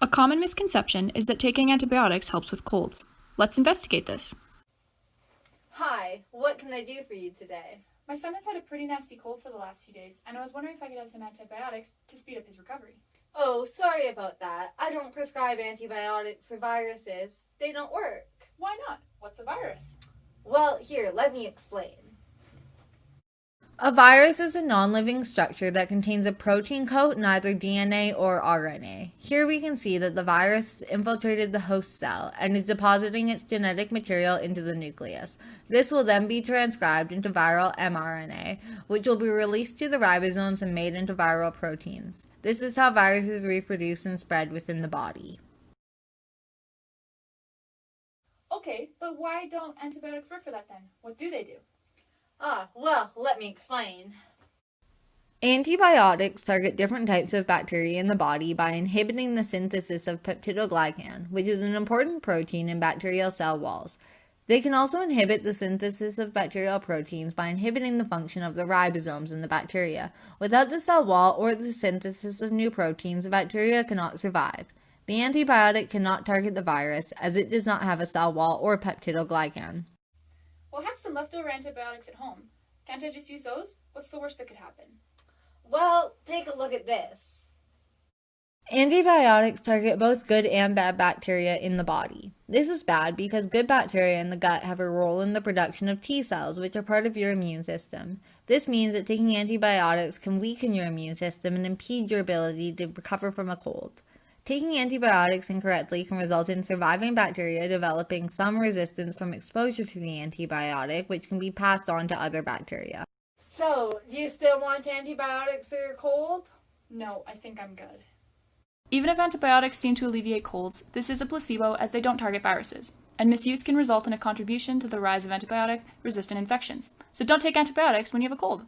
A common misconception is that taking antibiotics helps with colds. Let's investigate this. Hi, what can I do for you today? My son has had a pretty nasty cold for the last few days, and I was wondering if I could have some antibiotics to speed up his recovery. Oh, sorry about that. I don't prescribe antibiotics for viruses. They don't work. Why not? What's a virus? Well, here, let me explain. A virus is a non-living structure that contains a protein coat, neither DNA or RNA. Here we can see that the virus has infiltrated the host cell and is depositing its genetic material into the nucleus. This will then be transcribed into viral mRNA, which will be released to the ribosomes and made into viral proteins. This is how viruses reproduce and spread within the body. Okay, but why don't antibiotics work for that then? What do they do? Well, let me explain. Antibiotics target different types of bacteria in the body by inhibiting the synthesis of peptidoglycan, which is an important protein in bacterial cell walls. They can also inhibit the synthesis of bacterial proteins by inhibiting the function of the ribosomes in the bacteria. Without the cell wall or the synthesis of new proteins, the bacteria cannot survive. The antibiotic cannot target the virus as it does not have a cell wall or peptidoglycan. Well, I have some leftover antibiotics at home. Can't I just use those? What's the worst that could happen? Well, take a look at this. Antibiotics target both good and bad bacteria in the body. This is bad because good bacteria in the gut have a role in the production of T cells, which are part of your immune system. This means that taking antibiotics can weaken your immune system and impede your ability to recover from a cold. Taking antibiotics incorrectly can result in surviving bacteria developing some resistance from exposure to the antibiotic, which can be passed on to other bacteria. So, do you still want antibiotics for your cold? No, I think I'm good. Even if antibiotics seem to alleviate colds, this is a placebo as they don't target viruses, and misuse can result in a contribution to the rise of antibiotic-resistant infections. So don't take antibiotics when you have a cold.